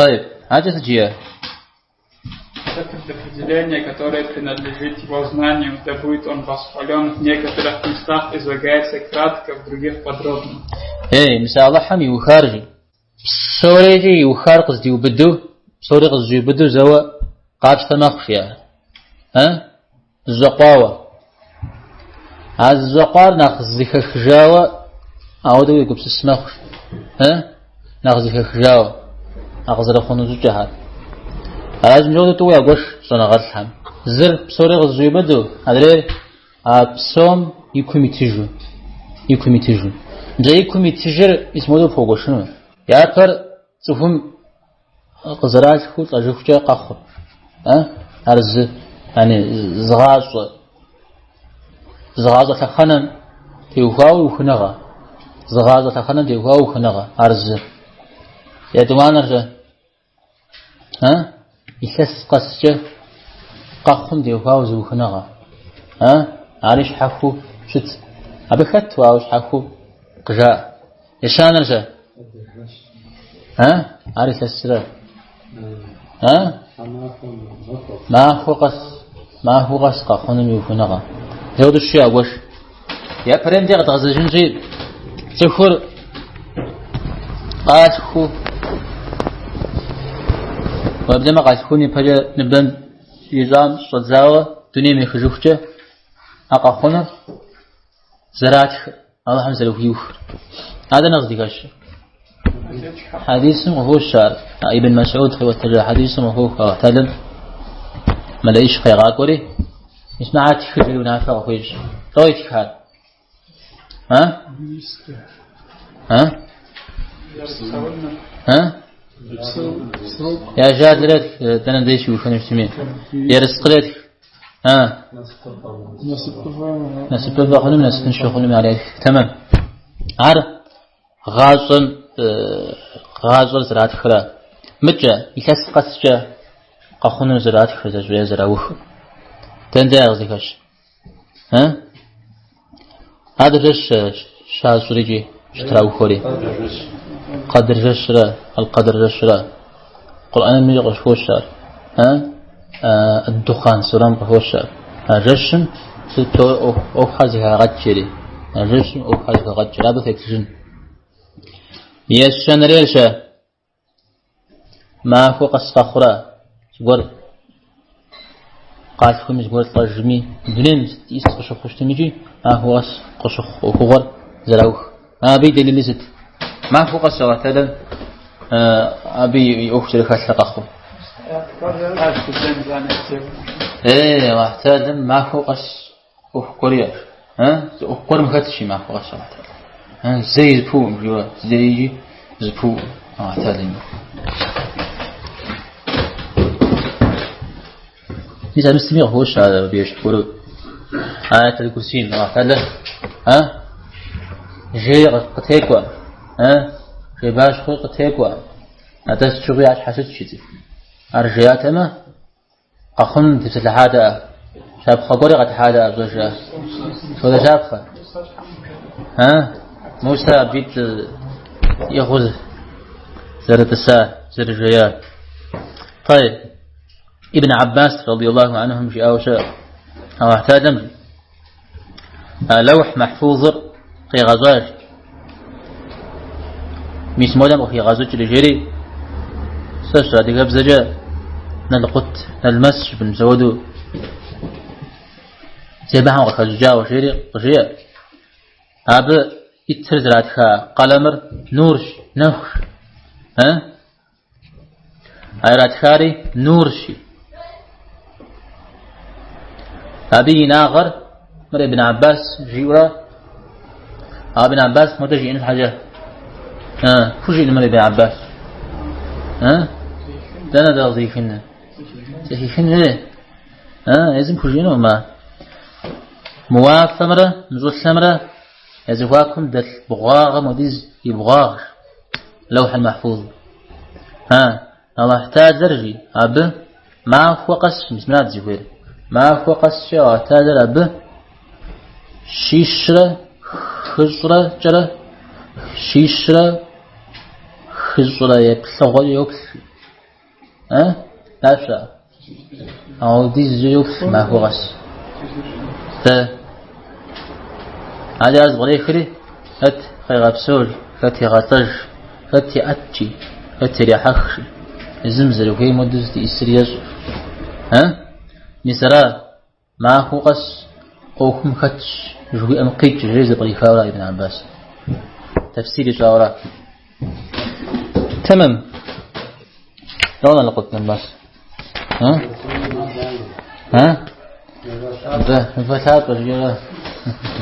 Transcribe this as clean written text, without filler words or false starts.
طيب عادة جيه. Это определение, которое принадлежит его знанию, да будет он восхвален в некоторых местах, излагается кратко, в других подробно. مثال الله حمي وخارجي سوريجي وخارق زدي وبدو سوري قصدي بدو زوا قاعد تمخفيا الزقاوة هذا الزقار ناخذ خجاوة أعود ويقول بسمخ ناخذ خجاوة أخذ رخون زوجها هذا مجرد توي أقوش صنع غرسهم زر بسوري قصدي بدو هذا بسوم يكون يتجو جايكم يتجر اسمه ده فوق شنو يا ترى تفهم قزراج خو تجوفجا قخر أرز يعني زغاز تخنن تيوفاو وخنغا زغاز تخنن تيوفاو وخنغا أرز يا دوان أرز يخس قصجة قخم تيوفاو زوخنغا عارش حكو شت أبخت واوش حكو قجاء يشان رجع عارف السر ما هو قص قخون يفنغا هذا الشيء وش يا فريم دي غتغزجن شيء تفر قاسخو وابدا ما قاسخوني بجا نبدأ يزام صدزاوة دنيا ميخجوفجة أقخونه زرات الله حمد له يوفر هذا نقصدي كاش حديث وهو الشعر ابن مسعود في وتجا حديث وهو اعتدل ما ليش خيرات وري اسمعت في ونافع وخيش طويت حال يا جادلت تنا ديش وفن اجتماع يا رزقلت نسب بخلهم نسب نشوفهم عليه تمام عارف غازل زراعة خلا متجا يكسر قصجا قخون زراعة خلا زويا زراعوه تندى أغزيكش هذا رش شاذ سوريجي اشتراو خوري قدر رشرا القدر رشرا قرآن ميجي قشفو الشار الدخان سلام قشفو الشار رشن ستو أو خازها غجري رشن أو خازها غجري هذا تكتشن يشن ريشة ما فوق الصخرة تقول قاعد خمس قول ترجمي دنيم يس قشخ خشتميجي ما هو قشخ وخور زراوخ أبي دليل زت ما فوق السوات هذا أبي يأخذ خاصة قخو واحد ما فوق كوريا كور مختشي ما فوق السوات زي زبو جوا زي زبو تعلم إذا مستمع هوش هذا بيشكره آية الكرسي تعلم جي قتيقوا جي باش خو قتيقوا هذا شغل عش حسد شيء أرجعت ما أخون تتلحدا شاب خبري قد حدا زوجة ولا شاب موسى بيت يأخذ زرة الساعة زر الريال. طيب ابن عباس رضي الله عنهم جاء وشاء أو احتاجم لوح محفوظ في غزاج مش مودم وفي غزاج الجري سشرة دي قبزجة نلقط نلمس بنزودو سيبها وخزجا وشيري قشية هذا يترزراتها قلمر نورش نفخ أيراتخاري نورشي أبي ناغر مر ابن عباس جيورا ابن عباس متجي إن حاجة فوجي لمر ابن عباس دانا دا ضيفنا تحيخن ليه لازم فوجينا وما مواف ثمرة مزول ثمرة يزواكم دل بغاغ مديز يبغاغ لوح المحفوظ الله احتاج درجي أب ما فوقس بسم الله تزوير ما فوقس شيء احتاج أب شيشرة خزرة جرة شيشرة خزرة يبلغ يوكل لا شاء أو دي زيوف ما هو غش هذا أصغر يخري هت خير بسول هت يغطج هت يأتي هت يحخش الزمزل وكي مدز تيسريز مسرا ما هو قص قوكم خدش جوي أمقيت جريز طريقة ولا ابن عباس تفسير شاورا تمام لونا لقطنا بس ها فتاة رجلا